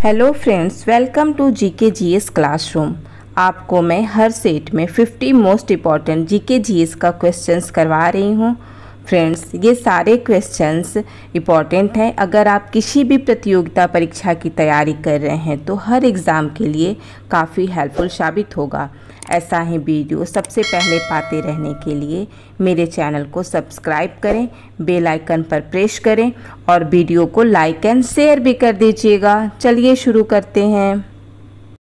Hello friends, welcome to GK GS classroom. आपको मैं हर सेट में 50 मोस्ट इम्पॉर्टेंट जीके जीएस का क्वेश्चंस करवा रही हूँ। फ्रेंड्स, ये सारे क्वेश्चंस इम्पॉर्टेंट हैं। अगर आप किसी भी प्रतियोगिता परीक्षा की तैयारी कर रहे हैं तो हर एग्ज़ाम के लिए काफ़ी हेल्पफुल साबित होगा। ऐसा ही वीडियो सबसे पहले पाते रहने के लिए मेरे चैनल को सब्सक्राइब करें, बेल आइकन पर प्रेस करें और वीडियो को लाइक एंड शेयर भी कर दीजिएगा। चलिए शुरू करते हैं।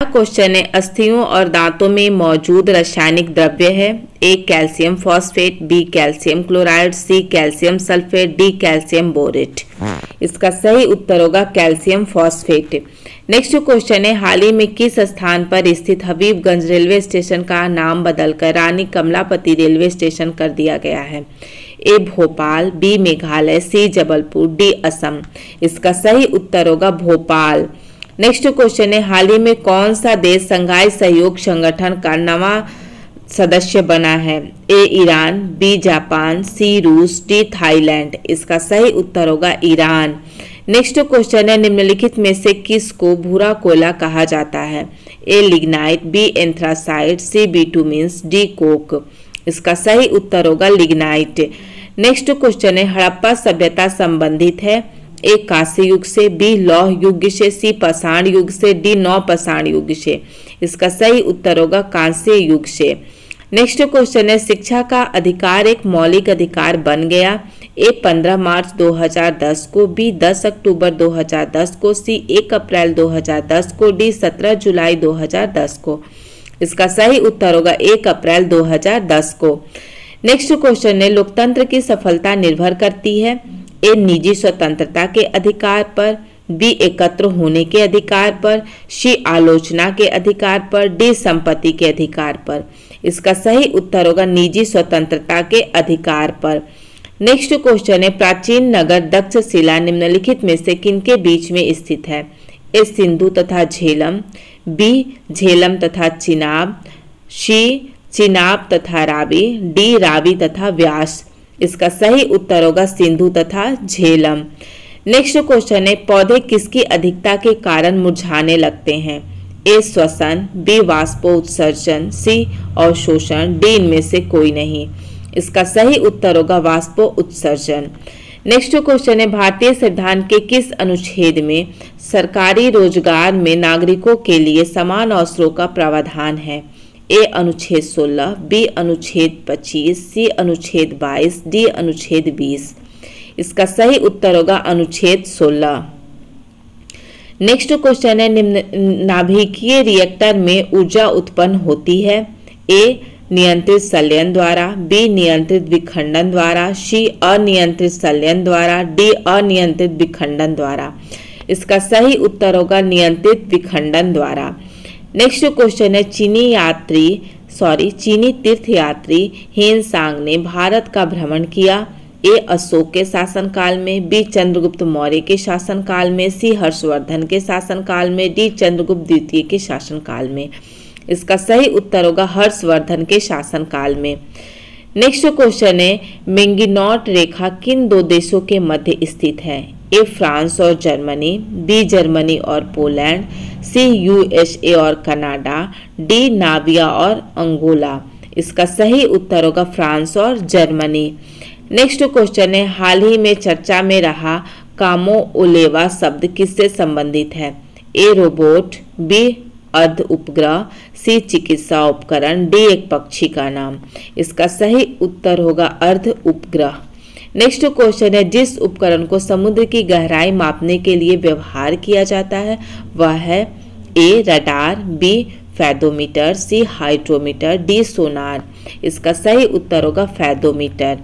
क्वेश्चन है, अस्थियों और दांतों में मौजूद रासायनिक द्रव्य है। A calcium phosphate, B calcium chloride, C calcium sulphate, D calcium borate. इसका सही उत्तर होगा कैल्शियम फॉस्फेट। नेक्स्ट क्वेश्चन है, हाल ही में किस स्थान पर स्थित हबीबगंज रेलवे स्टेशन का नाम बदलकर रानी कमलापति रेलवे स्टेशन कर दिया गया है? ए भोपाल, बी मेघालय, सी जबलपुर, डी असम। इसका सही उत्तर होगा भोपाल। नेक्स्ट क्वेश्चन है, हाल ही में कौन सा देश संघाई सहयोग संगठन का नवा सदस्य बना है? ए ईरान, बी जापान, सी रूस, डी थाईलैंड। इसका सही उत्तर होगा ईरान। नेक्स्ट क्वेश्चन है, निम्नलिखित में से किसको भूरा कोयला कहा जाता है? ए लिग्नाइट, बी एंथ्रासाइट, सी बिटुमिन्स, डी कोक। इसका सही उत्तर होगा लिग्नाइट। नेक्स्ट क्वेश्चन है, हड़प्पा सभ्यता संबंधित है? ए कांस्य युग से, बी लौह युग से, सी पाषाण युग से, डी नवपाषाण युग से। इसका सही उत्तर होगा कांस्य युग से। नेक्स्ट क्वेश्चन है, शिक्षा का अधिकार एक मौलिक अधिकार बन गया? ए 15 मार्च 2010 को, बी 10 अक्टूबर 2010 को, सी 1 अप्रैल 2010 को, डी 17 जुलाई 2010 को। इसका सही उत्तर होगा 1 अप्रैल 2010 को। नेक्स्ट क्वेश्चन है, लोकतंत्र की सफलता निर्भर करती है? ए निजी स्वतंत्रता के अधिकार पर, बी एकत्र होने के अधिकार पर, सी आलोचना के अधिकार पर, डी संपत्ति के अधिकार पर। इसका सही उत्तर होगा निजी स्वतंत्रता के अधिकार पर। नेक्स्ट क्वेश्चन है, प्राचीन नगर तक्षशिला निम्नलिखित में से किनके बीच में स्थित है? ए सिंधु तथा झेलम, बी झेलम तथा चिनाब, सी चिनाब तथा रावी, डी रावी तथा व्यास। इसका सही उत्तर होगा सिंधु तथा झेलम। नेक्स्ट क्वेश्चन है, पौधे किसकी अधिकता के कारण मुरझाने लगते हैं? ए श्वसन, बी वाष्पोत्सर्जन, सी अवशोषण, डी इनमें से कोई नहीं। इसका सही उत्तर होगा वाष्पोत्सर्जन। नेक्स्ट क्वेश्चन है, भारतीय संविधान के किस अनुच्छेद में सरकारी रोजगार में नागरिकों के लिए समान अवसरों का प्रावधान है? ए अनुच्छेद 16, बी अनुच्छेद 25, सी अनुच्छेद 22, डी अनुच्छेद 20। इसका सही उत्तर होगा अनुच्छेद 16। नेक्स्ट क्वेश्चन है, नाभिकीय रिएक्टर में ऊर्जा उत्पन्न होती है? ए नियंत्रित संलयन द्वारा, बी नियंत्रित विखंडन द्वारा, सी अनियंत्रित संलयन द्वारा, डी अनियंत्रित विखंडन द्वारा। इसका सही उत्तर होगा नियंत्रित विखंडन द्वारा। नेक्स्ट क्वेश्चन है, चीनी तीर्थयात्री हेनसांग ने भारत का भ्रमण किया? ए अशोक के शासनकाल में, बी चंद्रगुप्त मौर्य के शासनकाल में, सी हर्षवर्धन के शासनकाल में, डी चंद्रगुप्त द्वितीय के शासनकाल में। इसका सही उत्तर होगा हर्षवर्धन के शासनकाल में। नेक्स्ट क्वेश्चन है, मैगनीनॉट रेखा किन दो देशों के मध्य स्थित है? ए फ्रांस और जर्मनी, बी जर्मनी और पोलैंड, सी यूएसए और कनाडा, डी नाविया और अंगोला। इसका सही उत्तर होगा फ्रांस और जर्मनी। नेक्स्ट क्वेश्चन है, हाल ही में चर्चा में रहा कामोओलेवा शब्द किससे संबंधित है? ए रोबोट, बी अर्ध उपग्रह, सी चिकित्सा उपकरण, डी एक पक्षी का नाम। इसका सही उत्तर होगा अर्ध उपग्रह। नेक्स्ट क्वेश्चन है, जिस उपकरण को समुद्र की गहराई मापने के लिए व्यवहार किया जाता है वह है? ए रडार, बी फैदोमीटर, सी हाइड्रोमीटर, डी सोनार। इसका सही उत्तर होगा फैदोमीटर।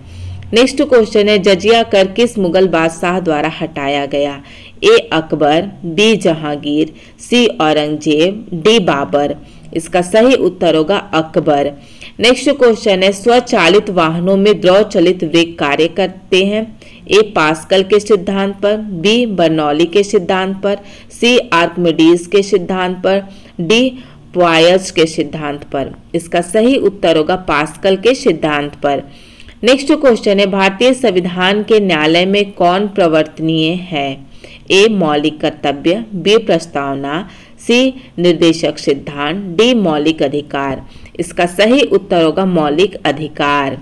नेक्स्ट क्वेश्चन है, जजिया कर किस मुगल बादशाह द्वारा हटाया गया? ए अकबर, बी जहांगीर, सी औरंगजेब, डी बाबर। इसका सही उत्तर होगा अकबर। नेक्स्ट क्वेश्चन है, स्वचालित वाहनों में द्रव चलित ब्रेक कार्य करते हैं? ए पास्कल के सिद्धांत पर, बी बर्नौली के सिद्धांत पर, सी आर्किमिडीज के सिद्धांत पर, डी पॉयस के सिद्धांत पर। इसका सही उत्तर होगा पास्कल के सिद्धांत पर। नेक्स्ट क्वेश्चन है, भारतीय संविधान के न्यायालय में कौन प्रवर्तनीय है? ए मौलिक कर्तव्य, बी प्रस्तावना, सी निर्देशक सिद्धांत, डी मौलिक अधिकार। इसका सही उत्तर होगा मौलिक अधिकार।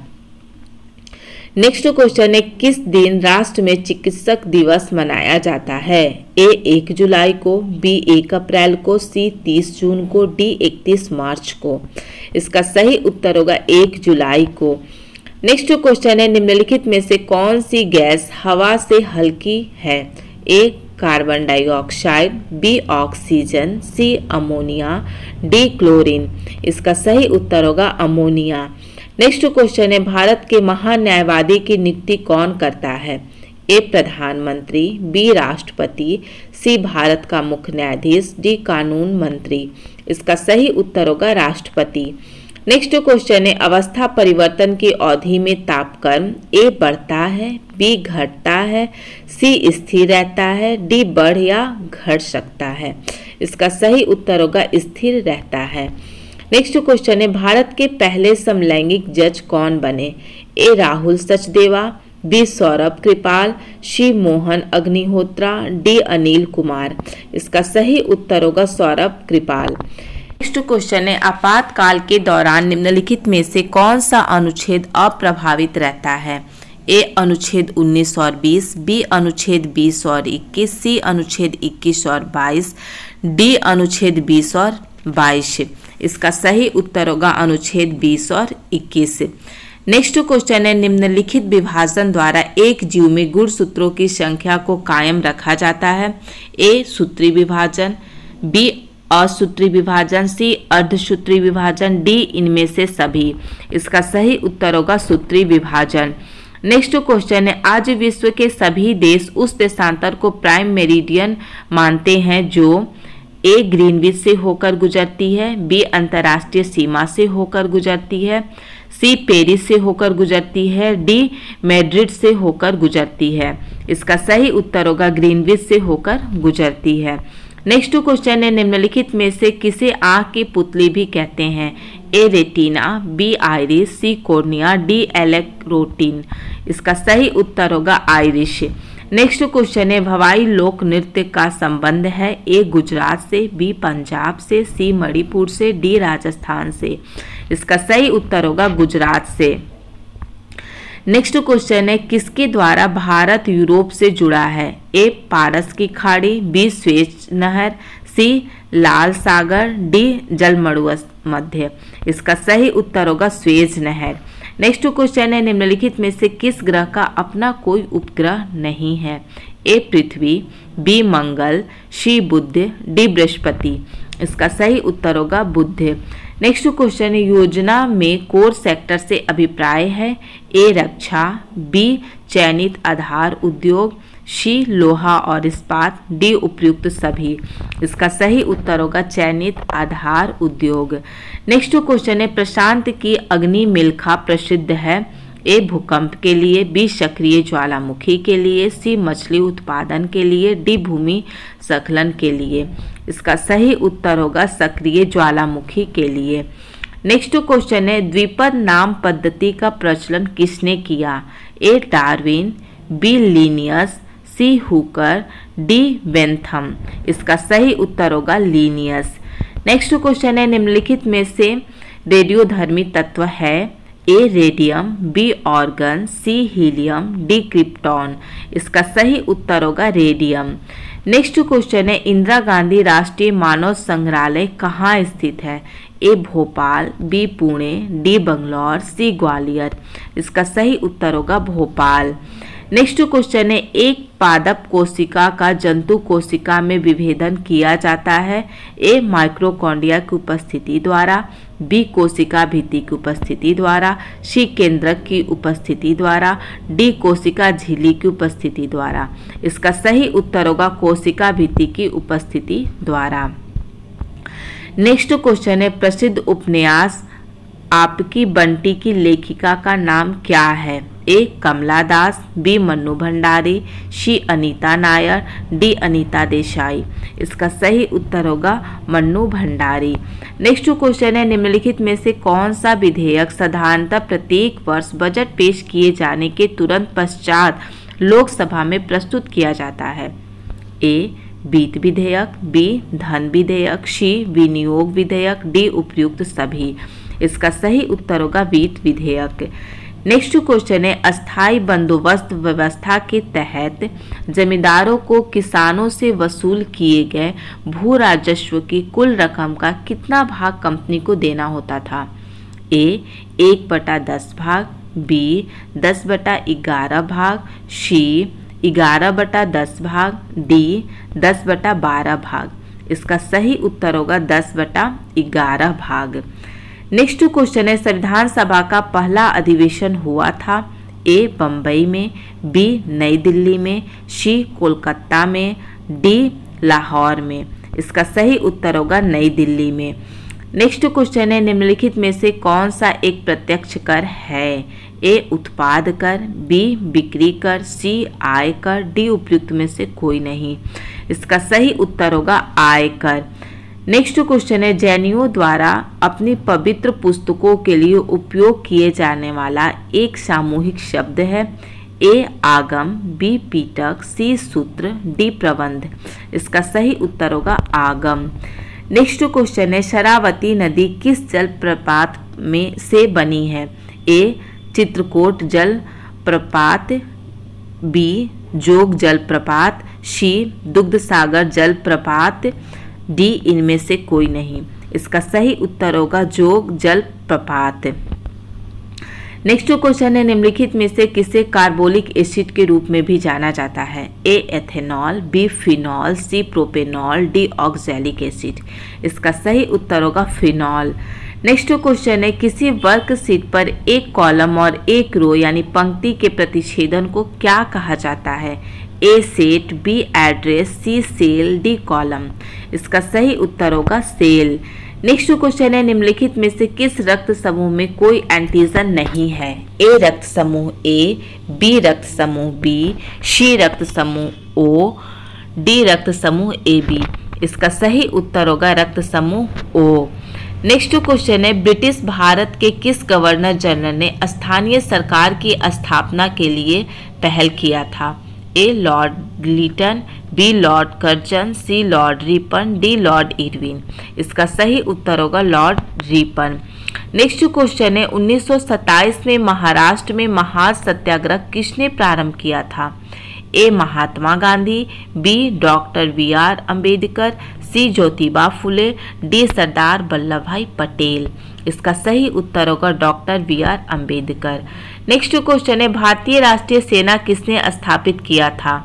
नेक्स्ट क्वेश्चन है, किस दिन राष्ट्र में चिकित्सक दिवस मनाया जाता है? ए 1 जुलाई को, बी 1 अप्रैल को, सी 30 जून को, डी 31 मार्च को। इसका सही उत्तर होगा 1 जुलाई को। नेक्स्ट क्वेश्चन है, निम्नलिखित में से कौन सी गैस हवा से हल्की है? ए कार्बन डाइऑक्साइड, बी ऑक्सीजन, सी अमोनिया, डी क्लोरीन। इसका सही उत्तर होगा अमोनिया। नेक्स्ट क्वेश्चन है, भारत के महान्यायवादी की नियुक्ति कौन करता है? ए प्रधानमंत्री, बी राष्ट्रपति, सी भारत का मुख्य न्यायाधीश, डी कानून मंत्री। इसका सही उत्तर होगा राष्ट्रपति। नेक्स्ट क्वेश्चन है, अवस्था परिवर्तन की अवधि में तापक्रम ए बढ़ता है, बी घटता है, सी स्थिर रहता है, डी बढ़ या घट सकता है। इसका सही उत्तर होगा स्थिर रहता है। नेक्स्ट क्वेश्चन है, भारत के पहले समलैंगिक जज कौन बने? ए राहुल सचदेवा, बी सौरभ कृपाल, सी मोहन अग्निहोत्रा, डी अनिल कुमार। इसका सही उत्तर होगा सौरभ कृपाल। नेक्स्ट क्वेश्चन है, आपातकाल के दौरान निम्नलिखित में से कौन सा अनुच्छेद अप्रभावित रहता है? ए अनुच्छेद 19 और 20, बी अनुच्छेद 20 और 21, सी अनुच्छेद 21 और 22, डी अनुच्छेद 20 और 22। इसका सही उत्तर होगा अनुच्छेद 20 और 21। नेक्स्ट क्वेश्चन है, निम्नलिखित विभाजन द्वारा एक जीव में गुणसूत्रों की संख्या को कायम रखा जाता है? ए सूत्री विभाजन, बी असूत्री विभाजन, सी अर्धसूत्री विभाजन, डी इनमें से सभी। इसका सही उत्तर होगा सूत्री विभाजन। नेक्स्ट क्वेश्चन है, आज विश्व के सभी देश उस देशांतर को प्राइम मेरिडियन मानते हैं जो ए ग्रीनविच से होकर गुजरती है, बी अंतर्राष्ट्रीय सीमा से होकर गुजरती है, सी पेरिस से होकर गुजरती है, डी मैड्रिड से होकर गुजरती है। इसका सही उत्तर होगा ग्रीनविच से होकर गुजरती है। नेक्स्ट क्वेश्चन है, निम्नलिखित में से किसे आंख की पुतली भी कहते हैं? ए रेटिना, बी आइरिस, सी कॉर्निया, डी एलेक्रोटिन। इसका सही उत्तर होगा आइरिश। नेक्स्ट क्वेश्चन है, भवाई लोक नृत्य का संबंध है? ए गुजरात से, बी पंजाब से, सी मणिपुर से, डी राजस्थान से। इसका सही उत्तर होगा गुजरात से। नेक्स्ट क्वेश्चन है, किसके द्वारा भारत यूरोप से जुड़ा है? ए पारस की खाड़ी, बी स्वेज नहर, सी लाल सागर, डी जलमड़ु इसका सही उत्तर होगा स्वेज नहर। नेक्स्ट क्वेश्चन है, निम्नलिखित में से किस ग्रह का अपना कोई उपग्रह नहीं है? ए पृथ्वी, बी मंगल, सी बुध, डी बृहस्पति। इसका सही उत्तर होगा बुध। नेक्स्ट क्वेश्चन है, योजना में कोर सेक्टर से अभिप्राय है? ए रक्षा, बी चयनित आधार उद्योग, सी लोहा और इस्पात, डी उपयुक्त सभी। इसका सही उत्तर होगा चयनित आधार उद्योग। नेक्स्ट क्वेश्चन है, प्रशांत की अग्नि मिल्खा प्रसिद्ध है? ए भूकंप के लिए, बी सक्रिय ज्वालामुखी के लिए, सी मछली उत्पादन के लिए, डी भूमि स्खलन के लिए। इसका सही उत्तर होगा सक्रिय ज्वालामुखी के लिए। नेक्स्ट क्वेश्चन है, द्विपद नाम पद्धति का प्रचलन किसने किया? ए डार्विन, बी लिनियस, सी हुकर, डी बेंथम। इसका सही उत्तर होगा लिनियस। नेक्स्ट क्वेश्चन है, निम्नलिखित में से रेडियोधर्मी तत्व है? ए रेडियम, बी ऑर्गन, सी हीलियम, डी क्रिप्टॉन। इसका सही उत्तर होगा रेडियम। नेक्स्ट क्वेश्चन है, इंदिरा गांधी राष्ट्रीय मानव संग्रहालय कहाँ स्थित है? ए भोपाल, बी पुणे, डी बंगलौर, सी ग्वालियर। इसका सही उत्तर होगा भोपाल। नेक्स्ट क्वेश्चन है, एक पादप कोशिका का जंतु कोशिका में विभेदन किया जाता है? ए माइक्रोकॉन्ड्रिया की उपस्थिति द्वारा, बी कोशिका भित्ति की उपस्थिति द्वारा, सी केंद्रक की उपस्थिति द्वारा, डी कोशिका झिल्ली की उपस्थिति द्वारा। इसका सही उत्तर होगा कोशिका भित्ति की उपस्थिति द्वारा। नेक्स्ट क्वेश्चन है, प्रसिद्ध उपन्यास आपकी बंटी की लेखिका का नाम क्या है? ए कमला दास, बी मन्नू भंडारी, सी अनीता नायर, डी अनीता देसाई। इसका सही उत्तर होगा मन्नू भंडारी। नेक्स्ट क्वेश्चन है, निम्नलिखित में से कौन सा विधेयक साधारणतः प्रत्येक वर्ष बजट पेश किए जाने के तुरंत पश्चात लोकसभा में प्रस्तुत किया जाता है? ए वित्त विधेयक, बी धन विधेयक, सी विनियोग विधेयक, डी उपयुक्त सभी। इसका सही उत्तर होगा वित्त विधेयक। नेक्स्ट क्वेश्चन है अस्थाई बंदोबस्त व्यवस्था के तहत जमींदारों को किसानों से वसूल किए गए भू राजस्व की कुल रकम का कितना भाग कंपनी को देना होता था? ए 1/10 भाग, बी 10/11 भाग, सी 11/10 भाग, डी 10/12 भाग। इसका सही उत्तर होगा 10/11 भाग। नेक्स्ट क्वेश्चन है संविधान सभा का पहला अधिवेशन हुआ था? ए बम्बई में, बी नई दिल्ली में, सी कोलकाता में, डी लाहौर में। इसका सही उत्तर होगा नई दिल्ली में। नेक्स्ट क्वेश्चन है निम्नलिखित में से कौन सा एक प्रत्यक्ष कर है? ए उत्पाद कर, बी बिक्री कर, सी आय कर, डी उपयुक्त में से कोई नहीं। इसका सही उत्तर होगा आय कर। नेक्स्ट क्वेश्चन है जैनियों द्वारा अपनी पवित्र पुस्तकों के लिए उपयोग किए जाने वाला एक सामूहिक शब्द है? ए आगम, बी पीटक, सी सूत्र, डी प्रबंध। इसका सही उत्तर होगा आगम। नेक्स्ट क्वेश्चन है शरावती नदी किस जल प्रपात में से बनी है? ए चित्रकूट जल प्रपात, बी जोग जल प्रपात, सी दुग्धसागर जल प्रपात, डी इनमें से कोई नहीं। इसका सही उत्तर होगा जोग जल प्रपात। नेक्स्ट क्वेश्चन है निम्नलिखित में से किसे कार्बोलिक एसिड के रूप में भी जाना जाता है? ए एथेनॉल, बी फिनॉल, सी प्रोपेनॉल, डी ऑक्सैलिक एसिड। इसका सही उत्तर होगा फिनॉल। नेक्स्ट क्वेश्चन है किसी वर्कशीट पर एक कॉलम और एक रो यानी पंक्ति के प्रतिच्छेदन को क्या कहा जाता है? ए सेट, बी एड्रेस, सी सेल, डी कॉलम। इसका सही उत्तर होगा सेल। नेक्स्ट क्वेश्चन है निम्नलिखित में से किस रक्त समूह में कोई एंटीजन नहीं है? ए रक्त समूह ए, बी रक्त समूह बी, सी रक्त समूह ओ, डी रक्त समूह ए बी। इसका सही उत्तर होगा रक्त समूह ओ। नेक्स्ट क्वेश्चन है ब्रिटिश भारत के किस गवर्नर जनरल ने स्थानीय सरकार की स्थापना के लिए पहल किया था? A Lord Lytton, B Lord Curzon, C Lord Ripon, D Lord Irwin. इसका सही उत्तर होगा लॉर्ड रिपन। नेक्स्ट क्वेश्चन है 1927 में महाराष्ट्र में महार सत्याग्रह किसने प्रारंभ किया था? A Mahatma Gandhi, B doctor BR Ambedkar, C Jyotiba Phule, D Sardar Vallabhbhai Patel. इसका सही उत्तर होगा doctor BR Ambedkar. Next question है भारतीय राष्ट्रीय सेना किसने स्थापित किया था?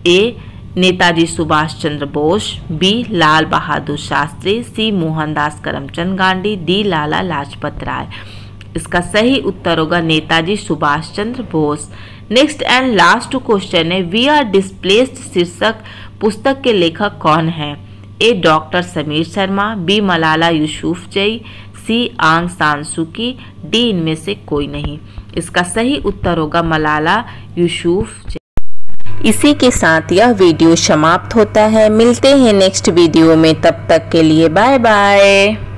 A Netaji Subhash Chandra Bose, B Lal Bahadur Shastri, C Mohandas Karamchand Gandhi, D Lala Lajpat Rai. इसका सही उत्तर होगा Netaji Subhash Chandra Bose. Next and last question है वी आर डिस्प्लेस्ड शीर्षक पुस्तक के लेखक कौन है? ए डॉक्टर समीर शर्मा, बी मलाला यूसुफजई, सी आंग सान सू की, डी इनमें से कोई नहीं। इसका सही उत्तर होगा मलाला यूसुफजई। इसी के साथ यह वीडियो समाप्त होता है। मिलते हैं नेक्स्ट वीडियो में, तब तक के लिए बाय बाय।